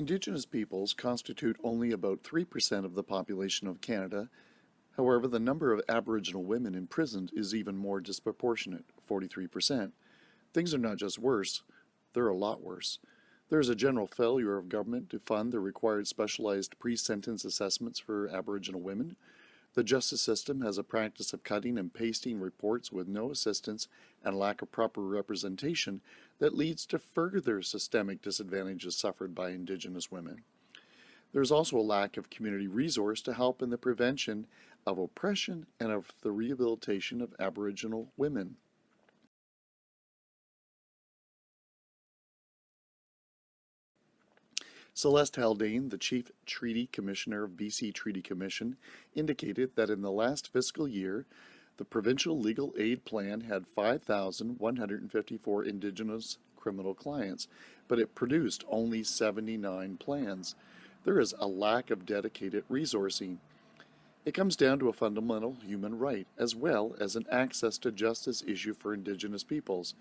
Indigenous peoples constitute only about 3% of the population of Canada. However, the number of Aboriginal women imprisoned is even more disproportionate, 43%. Things are not just worse, they're a lot worse. There is a general failure of government to fund the required specialized pre-sentence assessments for Aboriginal women. The justice system has a practice of cutting and pasting reports with no assistance and lack of proper representation that leads to further systemic disadvantages suffered by Indigenous women. There is also a lack of community resource to help in the prevention of oppression and of the rehabilitation of Aboriginal women. Celeste Haldane, the Chief Treaty Commissioner of BC Treaty Commission, indicated that in the last fiscal year, the Provincial Legal Aid Plan had 5,154 Indigenous criminal clients, but it produced only 79 plans. There is a lack of dedicated resourcing. It comes down to a fundamental human right, as well as an access to justice issue for Indigenous peoples.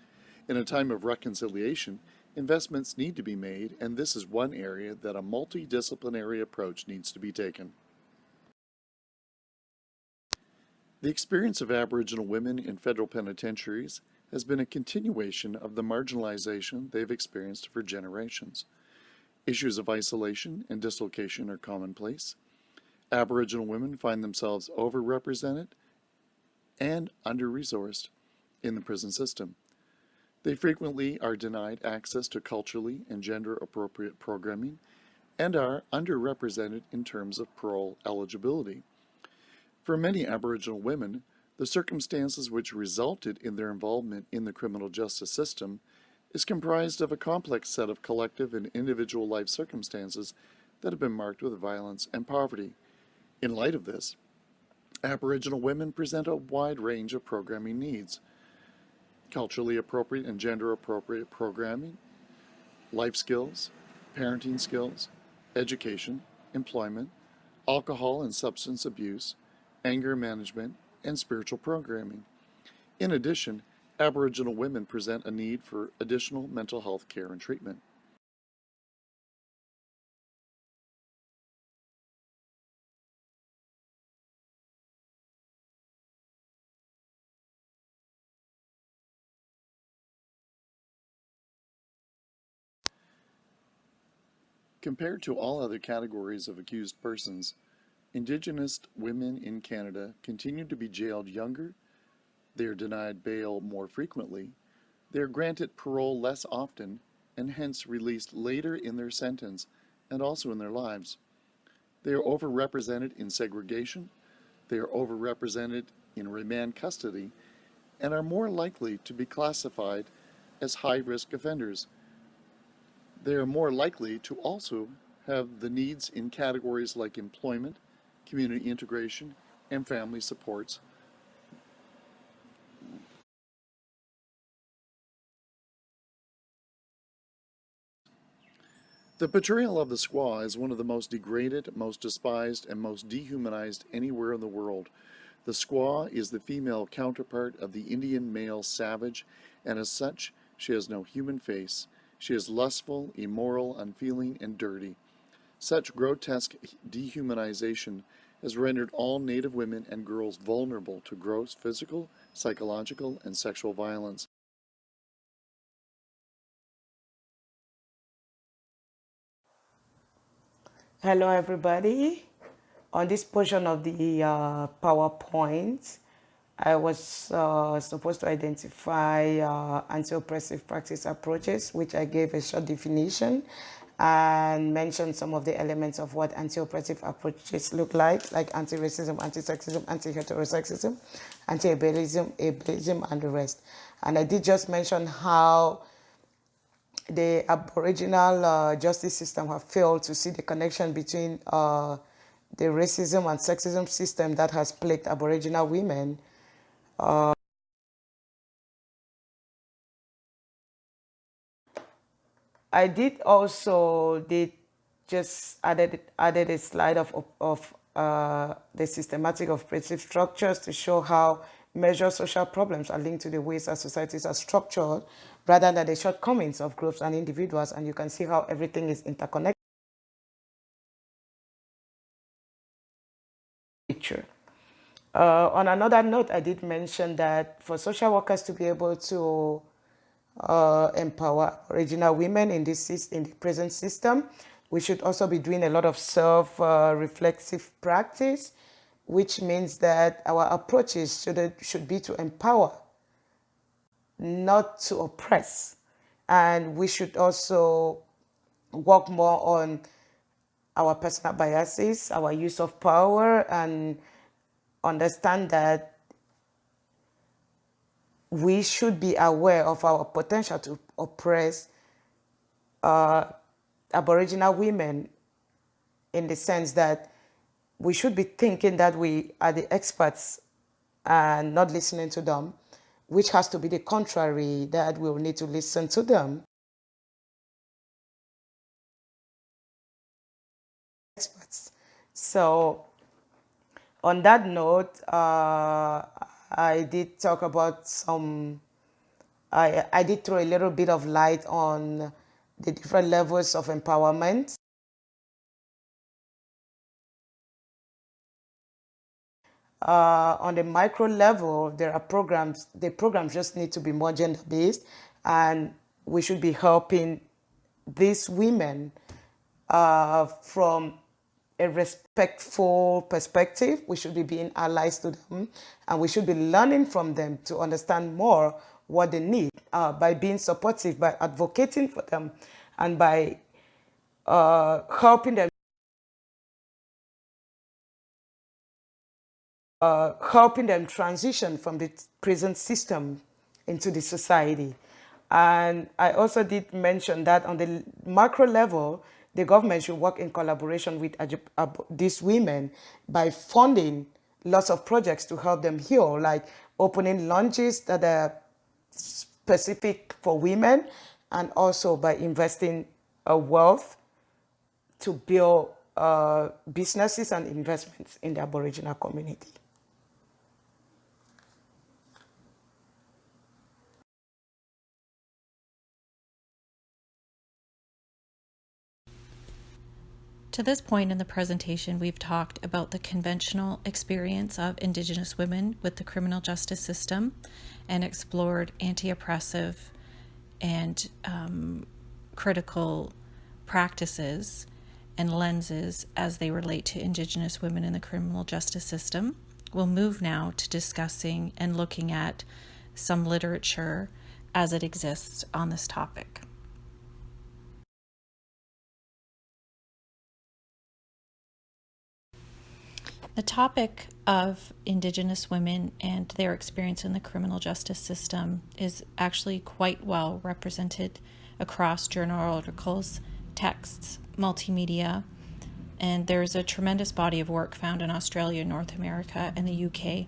In a time of reconciliation, investments need to be made, and this is one area that a multidisciplinary approach needs to be taken. The experience of Aboriginal women in federal penitentiaries has been a continuation of the marginalization they've experienced for generations. Issues of isolation and dislocation are commonplace. Aboriginal women find themselves overrepresented and under-resourced in the prison system. They frequently are denied access to culturally and gender-appropriate programming and are underrepresented in terms of parole eligibility. For many Aboriginal women, the circumstances which resulted in their involvement in the criminal justice system is comprised of a complex set of collective and individual life circumstances that have been marked with violence and poverty. In light of this, Aboriginal women present a wide range of programming needs: culturally appropriate and gender appropriate programming, life skills, parenting skills, education, employment, alcohol and substance abuse, anger management, and spiritual programming. In addition, Aboriginal women present a need for additional mental health care and treatment. Compared to all other categories of accused persons, Indigenous women in Canada continue to be jailed younger, they are denied bail more frequently, they are granted parole less often, and hence released later in their sentence and also in their lives. They are overrepresented in segregation, they are overrepresented in remand custody, and are more likely to be classified as high-risk offenders. They are more likely to also have the needs in categories like employment, community integration, and family supports. The portrayal of the squaw is one of the most degraded, most despised, and most dehumanized anywhere in the world. The squaw is the female counterpart of the Indian male savage, and as such, she has no human face. She is lustful, immoral, unfeeling, and dirty. Such grotesque dehumanization has rendered all Native women and girls vulnerable to gross physical, psychological, and sexual violence. Hello, everybody. On this portion of the PowerPoint, I was supposed to identify anti-oppressive practice approaches, which I gave a short definition and mentioned some of the elements of what anti-oppressive approaches look like anti-racism, anti-sexism, anti-heterosexism, anti-ableism, ableism, and the rest. And I did just mention how the Aboriginal justice system have failed to see the connection between the racism and sexism system that has plagued Aboriginal women. I did also just added a slide of the systematic oppressive structures to show how major social problems are linked to the ways our societies are structured rather than the shortcomings of groups and individuals, and you can see how everything is interconnected. On another note, I did mention that for social workers to be able to empower original women in in the present system, we should also be doing a lot of self-reflexive practice, which means that our approaches should be to empower, not to oppress. And we should also work more on our personal biases, our use of power, and understand that we should be aware of our potential to oppress Aboriginal women, in the sense that we should be thinking that we are the experts and not listening to them, which has to be the contrary, that we will need to listen to them. Experts. So on that note, I did talk about I did throw a little bit of light on the different levels of empowerment. On the micro level, there are programs, the programs just need to be more gender based, and we should be helping these women from a respectful perspective. We should be being allies to them, and we should be learning from them to understand more what they need by being supportive, by advocating for them, and by helping them transition from the prison system into the society. And I also did mention that on the macro level, the government should work in collaboration with these women by funding lots of projects to help them heal, like opening lounges that are specific for women, and also by investing wealth to build businesses and investments in the Aboriginal community. To this point in the presentation, we've talked about the conventional experience of Indigenous women with the criminal justice system and explored anti-oppressive and critical practices and lenses as they relate to Indigenous women in the criminal justice system. We'll move now to discussing and looking at some literature as it exists on this topic. The topic of Indigenous women and their experience in the criminal justice system is actually quite well represented across journal articles, texts, multimedia, and there's a tremendous body of work found in Australia, North America, and the UK.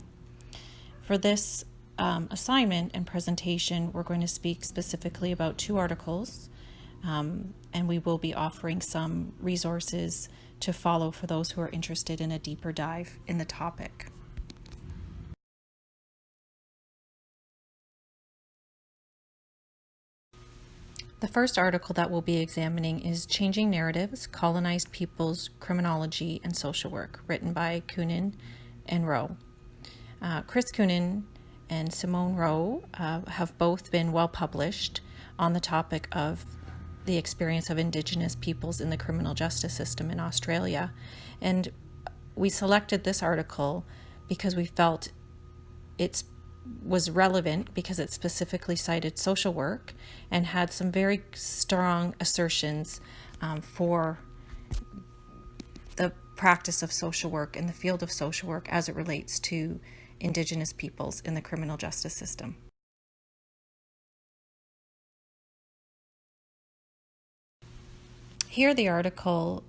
For this assignment and presentation, we're going to speak specifically about two articles, and we will be offering some resources to follow for those who are interested in a deeper dive in the topic. The first article that we'll be examining is Changing Narratives, Colonized Peoples, Criminology, and Social Work, written by Coonan and Rowe. Chris Coonan and Simone Rowe have both been well published on the topic of the experience of Indigenous peoples in the criminal justice system in Australia. And we selected this article because we felt it was relevant because it specifically cited social work and had some very strong assertions for the practice of social work and the field of social work as it relates to Indigenous peoples in the criminal justice system. Here the article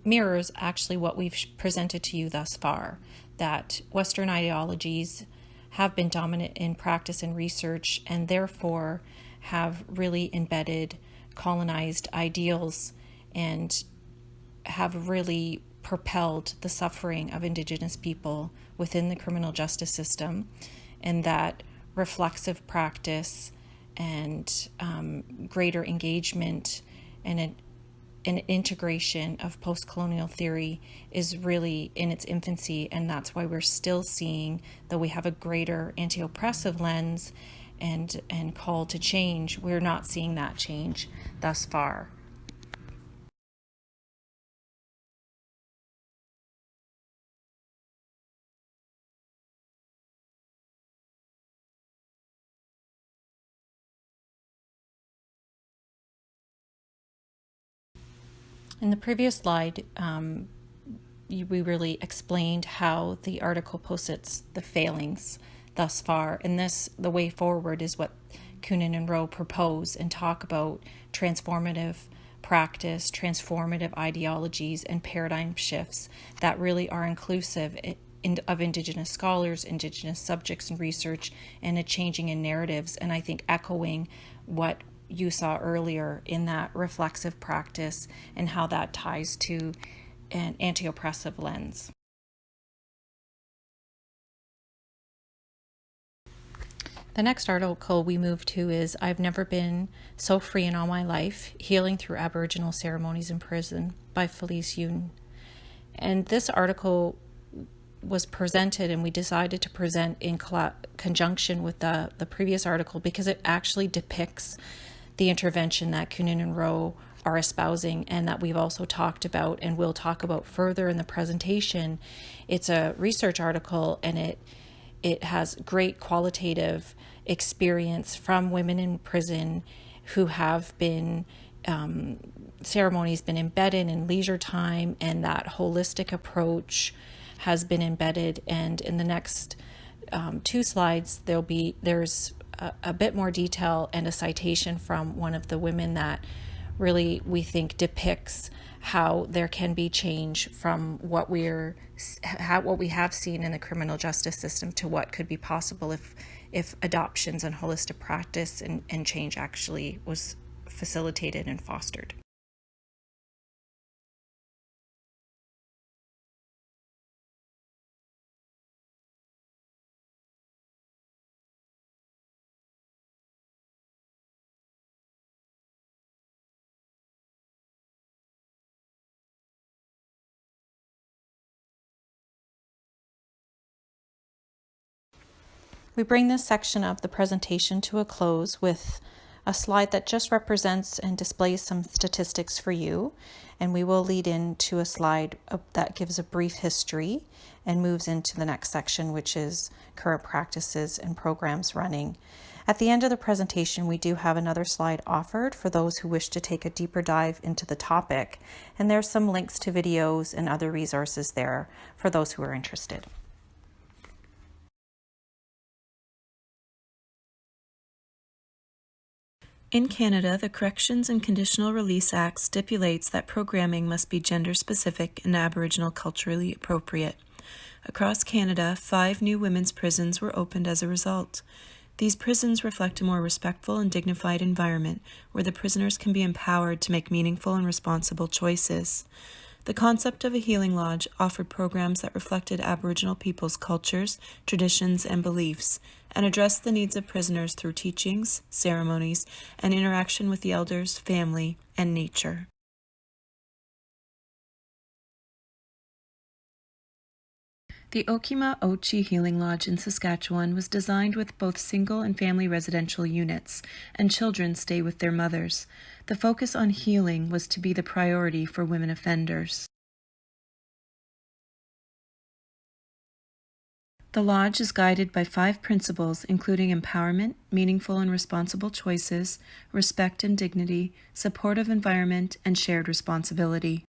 mirrors actually what we've presented to you thus far, that Western ideologies have been dominant in practice and research and therefore have really embedded colonized ideals and have really propelled the suffering of Indigenous people within the criminal justice system, and that reflexive practice and greater engagement and an integration of post-colonial theory is really in its infancy, and that's why we're still seeing, though we have a greater anti-oppressive lens and call to change, we're not seeing that change thus far. In the previous slide, we really explained how the article posits the failings thus far. And the way forward is what Kunin and Rowe propose and talk about: transformative practice, transformative ideologies, and paradigm shifts that really are inclusive of Indigenous scholars, Indigenous subjects and research, and a changing in narratives. And I think echoing what you saw earlier in that reflexive practice and how that ties to an anti-oppressive lens. The next article we move to is "I've Never Been So Free in All My Life, Healing Through Aboriginal Ceremonies in Prison" by Felice Yoon. And this article was presented, and we decided to present in conjunction with the previous article because it actually depicts the intervention that Kunin and Rowe are espousing and that we've also talked about and will talk about further in the presentation. It's a research article, and it has great qualitative experience from women in prison who have been ceremonies been embedded in leisure time, and that holistic approach has been embedded. And in the next two slides, there's a bit more detail and a citation from one of the women that really, we think, depicts how there can be change from what we have seen in the criminal justice system to what could be possible if adoptions and holistic practice and change actually was facilitated and fostered. We bring this section of the presentation to a close with a slide that just represents and displays some statistics for you, and we will lead into a slide that gives a brief history and moves into the next section, which is current practices and programs running. At the end of the presentation, we do have another slide offered for those who wish to take a deeper dive into the topic, and there's some links to videos and other resources there for those who are interested. In Canada, the Corrections and Conditional Release Act stipulates that programming must be gender-specific and Aboriginal culturally appropriate. Across Canada, 5 new women's prisons were opened as a result. These prisons reflect a more respectful and dignified environment where the prisoners can be empowered to make meaningful and responsible choices. The concept of a healing lodge offered programs that reflected Aboriginal people's cultures, traditions, and beliefs, and addressed the needs of prisoners through teachings, ceremonies, and interaction with the elders, family, and nature. The Okima Ochi Healing Lodge in Saskatchewan was designed with both single and family residential units, and children stay with their mothers. The focus on healing was to be the priority for women offenders. The lodge is guided by 5 principles, including empowerment, meaningful and responsible choices, respect and dignity, supportive environment, and shared responsibility.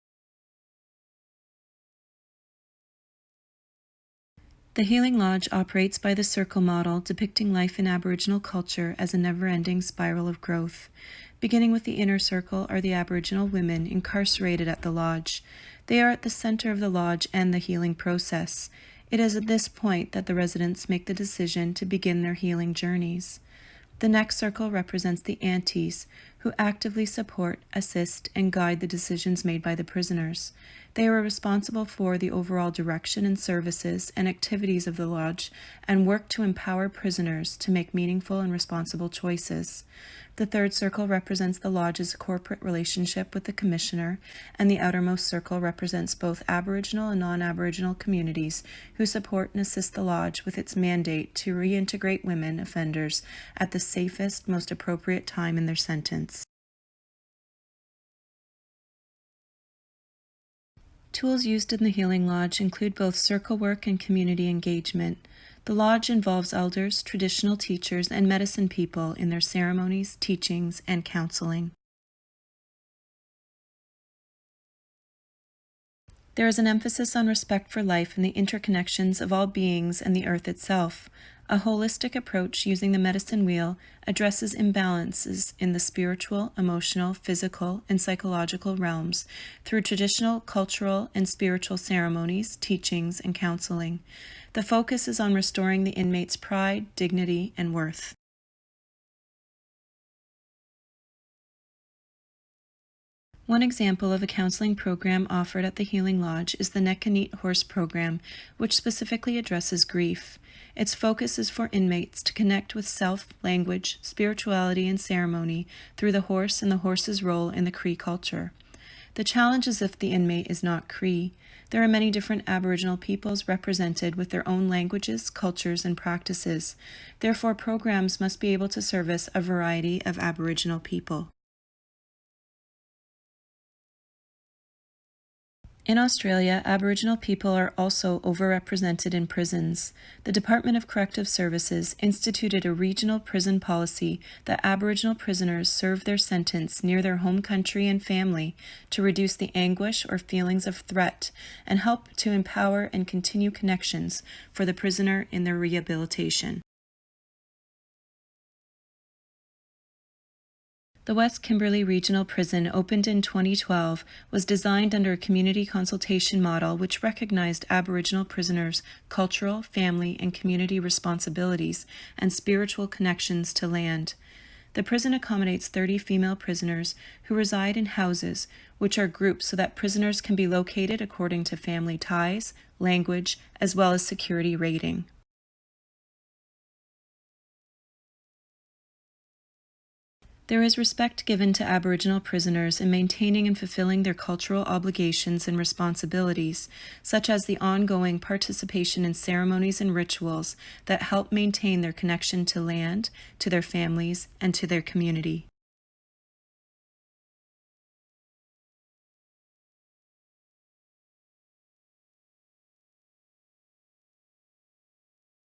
The Healing Lodge operates by the circle model, depicting life in Aboriginal culture as a never-ending spiral of growth. Beginning with the inner circle are the Aboriginal women incarcerated at the lodge. They are at the center of the lodge and the healing process. It is at this point that the residents make the decision to begin their healing journeys. The next circle represents the aunties, who actively support, assist, and guide the decisions made by the prisoners. They are responsible for the overall direction and services and activities of the lodge and work to empower prisoners to make meaningful and responsible choices. The third circle represents the lodge's corporate relationship with the commissioner, and the outermost circle represents both Aboriginal and non-Aboriginal communities who support and assist the lodge with its mandate to reintegrate women offenders at the safest, most appropriate time in their sentence. Tools used in the Healing Lodge include both circle work and community engagement. The lodge involves elders, traditional teachers, and medicine people in their ceremonies, teachings, and counseling. There is an emphasis on respect for life and the interconnections of all beings and the earth itself. A holistic approach using the medicine wheel addresses imbalances in the spiritual, emotional, physical, and psychological realms through traditional, cultural, and spiritual ceremonies, teachings, and counseling. The focus is on restoring the inmate's pride, dignity, and worth. One example of a counseling program offered at the Healing Lodge is the Neck and Eat Horse program, which specifically addresses grief. Its focus is for inmates to connect with self, language, spirituality, and ceremony through the horse and the horse's role in the Cree culture. The challenge is if the inmate is not Cree. There are many different Aboriginal peoples represented with their own languages, cultures, and practices. Therefore, programs must be able to service a variety of Aboriginal people. In Australia, Aboriginal people are also overrepresented in prisons. The Department of Corrective Services instituted a regional prison policy that Aboriginal prisoners serve their sentence near their home country and family to reduce the anguish or feelings of threat and help to empower and continue connections for the prisoner in their rehabilitation. The West Kimberley Regional Prison, opened in 2012, was designed under a community consultation model which recognized Aboriginal prisoners' cultural, family, and community responsibilities and spiritual connections to land. The prison accommodates 30 female prisoners who reside in houses, which are grouped so that prisoners can be located according to family ties, language, as well as security rating. There is respect given to Aboriginal prisoners in maintaining and fulfilling their cultural obligations and responsibilities, such as the ongoing participation in ceremonies and rituals that help maintain their connection to land, to their families, and to their community.